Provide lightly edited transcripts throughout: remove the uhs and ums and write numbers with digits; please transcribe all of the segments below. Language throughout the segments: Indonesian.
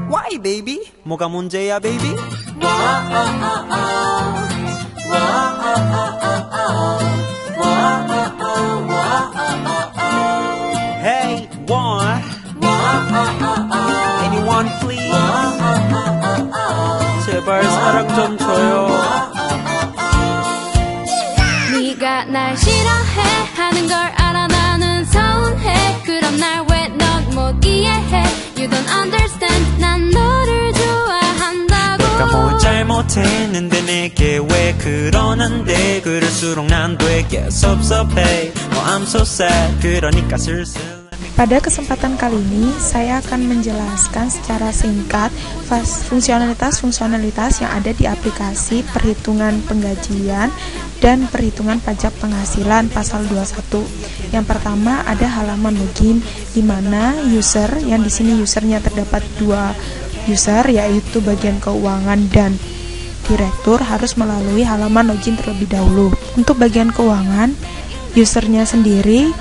Why baby? 뭐가 문제야 baby? Hey, one. Anyone please? 제발 사랑 좀 줘요. 네가 날 싫어해 하는 걸 알아 나는 서운해. 그럼 날 왜 넌 못 이해해? You don't understand. 난 너를 좋아한다고. 내가 뭘 잘못했는데 내게 왜 그러는데 그럴수록 난 되게 섭섭해. I'm so sad. 그러니까 슬슬. Pada kesempatan kali ini, saya akan menjelaskan secara singkat fungsionalitas-fungsionalitas yang ada di aplikasi perhitungan penggajian dan perhitungan pajak penghasilan pasal 21. Yang pertama ada halaman login, di mana user, yang di sini usernya terdapat dua user, yaitu bagian keuangan dan direktur, harus melalui halaman login terlebih dahulu. Untuk bagian keuangan, usernya sendiri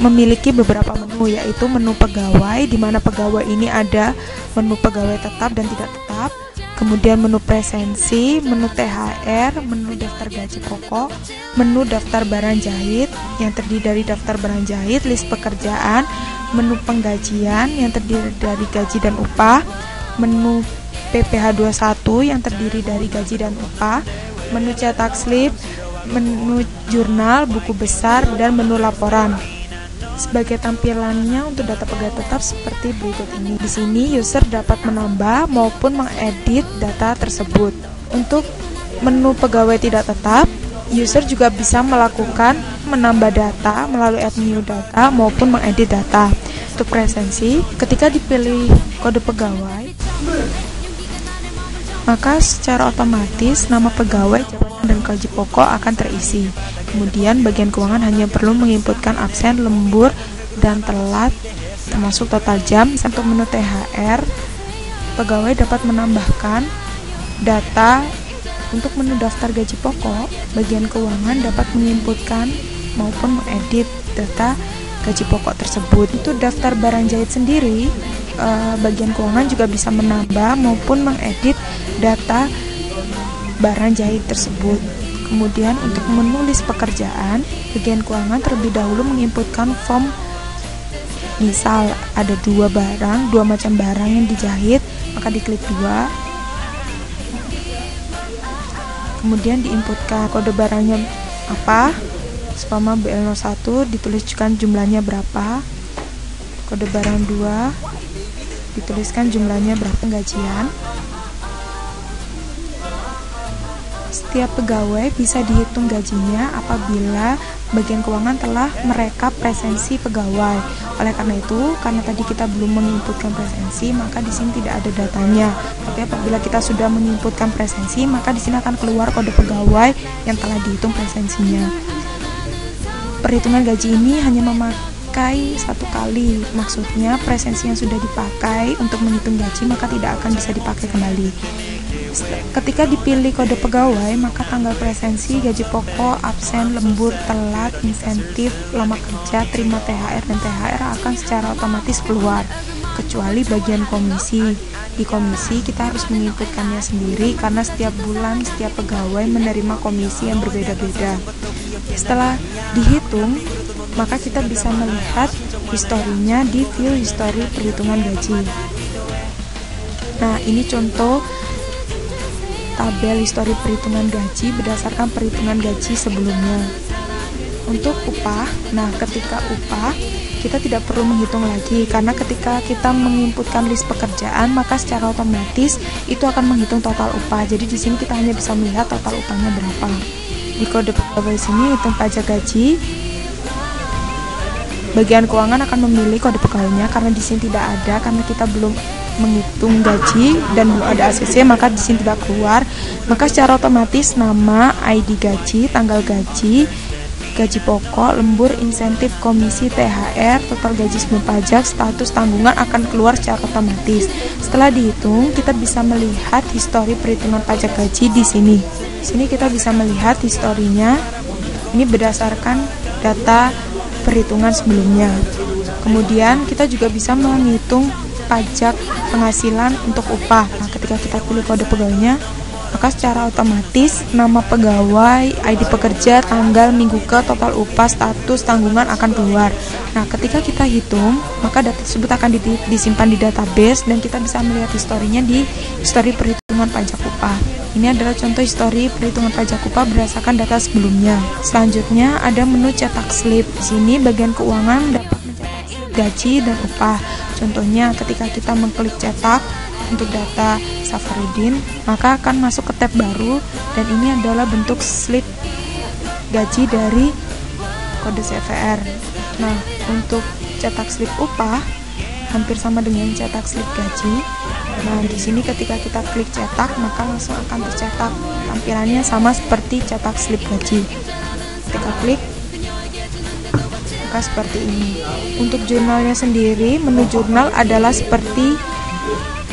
memiliki beberapa menu, yaitu menu pegawai, di mana pegawai ini ada menu pegawai tetap dan tidak tetap, kemudian menu presensi, menu THR, menu daftar gaji pokok, menu daftar barang jahit yang terdiri dari daftar barang jahit, list pekerjaan, menu penggajian yang terdiri dari gaji dan upah, menu PPh 21 yang terdiri dari gaji dan upah, menu cetak slip, menu jurnal, buku besar, dan menu laporan. Sebagai tampilannya untuk data pegawai tetap seperti berikut ini. Di sini user dapat menambah maupun mengedit data tersebut. Untuk menu pegawai tidak tetap, user juga bisa melakukan menambah data melalui add new data maupun mengedit data. Untuk presensi, ketika dipilih kode pegawai, maka secara otomatis nama pegawai, jabatan, dan gaji pokok akan terisi. Kemudian bagian keuangan hanya perlu menginputkan absen, lembur, dan telat, termasuk total jam. Untuk menu THR, pegawai dapat menambahkan data. Untuk menu daftar gaji pokok, bagian keuangan dapat menginputkan maupun mengedit data gaji pokok tersebut. Untuk daftar barang jahit sendiri, bagian keuangan juga bisa menambah maupun mengedit data barang jahit tersebut. Kemudian untuk menulis pekerjaan, bagian keuangan terlebih dahulu menginputkan form. Misal ada dua macam barang yang dijahit, maka diklik 2. Kemudian diinputkan kode barangnya apa, umpama BL01, dituliskan jumlahnya berapa. Kode barang 2, dituliskan jumlahnya berapa. Penggajian, setiap pegawai bisa dihitung gajinya apabila bagian keuangan telah merekap presensi pegawai. Oleh karena itu, karena tadi kita belum menginputkan presensi, maka di sini tidak ada datanya. Tapi apabila kita sudah menginputkan presensi, maka di sini akan keluar kode pegawai yang telah dihitung presensinya. Perhitungan gaji ini hanya memakai satu kali, maksudnya presensi yang sudah dipakai untuk menghitung gaji maka tidak akan bisa dipakai kembali. Ketika dipilih kode pegawai, maka tanggal presensi, gaji pokok, absen, lembur, telat, insentif, lama kerja, terima THR, dan THR akan secara otomatis keluar, kecuali bagian komisi. Di komisi kita harus menginputkannya sendiri karena setiap bulan setiap pegawai menerima komisi yang berbeda-beda. Setelah dihitung, maka kita bisa melihat historinya di view history perhitungan gaji. Nah, ini contoh tabel histori perhitungan gaji berdasarkan perhitungan gaji sebelumnya. Untuk upah, nah ketika upah kita tidak perlu menghitung lagi karena ketika kita menginputkan list pekerjaan maka secara otomatis itu akan menghitung total upah. Jadi di sini kita hanya bisa melihat total upahnya berapa. Di kode pegawai sini hitung pajak gaji, bagian keuangan akan memilih kode pegawainya karena di sini tidak ada, karena kita belum menghitung gaji dan belum ada ACC, maka di sini tidak keluar. Maka secara otomatis nama, ID gaji, tanggal gaji, gaji pokok, lembur, insentif, komisi, THR, total gaji sebelum pajak, status tanggungan akan keluar secara otomatis. Setelah dihitung, kita bisa melihat histori perhitungan pajak gaji di sini. Di sini kita bisa melihat historinya. Ini berdasarkan data perhitungan sebelumnya. Kemudian kita juga bisa menghitung pajak penghasilan untuk upah. Nah, ketika kita pilih kode pegawainya, maka secara otomatis nama pegawai, ID pekerja, tanggal, minggu ke, total upah, status, tanggungan akan keluar. Nah, ketika kita hitung, maka data tersebut akan disimpan di database dan kita bisa melihat historinya di histori perhitungan pajak upah. Ini adalah contoh histori perhitungan pajak upah berdasarkan data sebelumnya. Selanjutnya ada menu cetak slip. Di sini bagian keuangan dapat mencetak slip gaji dan upah. Contohnya ketika kita mengklik cetak untuk data Safarudin, maka akan masuk ke tab baru dan ini adalah bentuk slip gaji dari kode CVR. Nah, untuk cetak slip upah hampir sama dengan cetak slip gaji. Nah, di sini ketika kita klik cetak, maka langsung akan tercetak. Tampilannya sama seperti cetak slip gaji. Ketika klik, maka seperti ini. Untuk jurnalnya sendiri, menu jurnal adalah seperti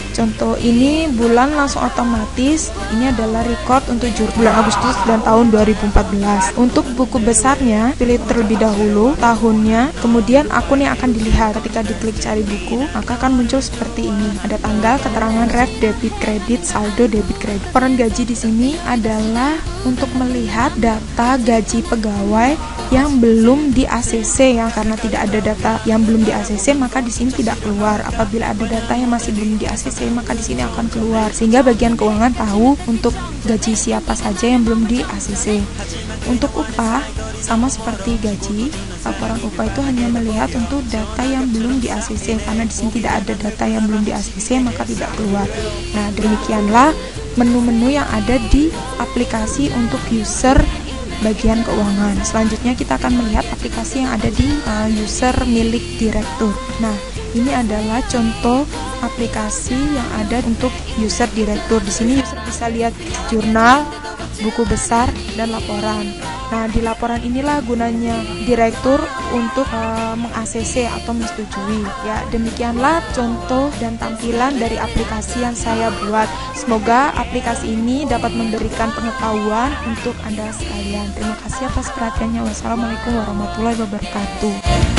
contoh ini, bulan langsung otomatis. Ini adalah record untuk bulan Agustus dan tahun 2014. Untuk buku besarnya, pilih terlebih dahulu tahunnya, kemudian akun yang akan dilihat. Ketika diklik cari buku, maka akan muncul seperti ini. Ada tanggal, keterangan ref, debit, kredit, saldo, debit, kredit. Peran gaji di sini adalah untuk melihat data gaji pegawai yang belum di ACC, ya, karena tidak ada data yang belum di ACC, maka di sini tidak keluar. Apabila ada data yang masih belum di ACC, maka di sini akan keluar, sehingga bagian keuangan tahu untuk gaji siapa saja yang belum di ACC. Untuk upah sama seperti gaji, laporan upah itu hanya melihat untuk data yang belum di ACC, karena di sini tidak ada data yang belum di ACC, maka tidak keluar. Nah, demikianlah menu-menu yang ada di aplikasi untuk user bagian keuangan. Selanjutnya kita akan melihat aplikasi yang ada di user milik direktur. Nah, ini adalah contoh aplikasi yang ada untuk user direktur. Di sini user bisa lihat jurnal, buku besar, dan laporan. Nah, di laporan inilah gunanya direktur untuk meng-ACC atau menyetujui. Ya, demikianlah contoh dan tampilan dari aplikasi yang saya buat. Semoga aplikasi ini dapat memberikan pengetahuan untuk Anda sekalian. Terima kasih atas perhatiannya. Wassalamualaikum warahmatullahi wabarakatuh.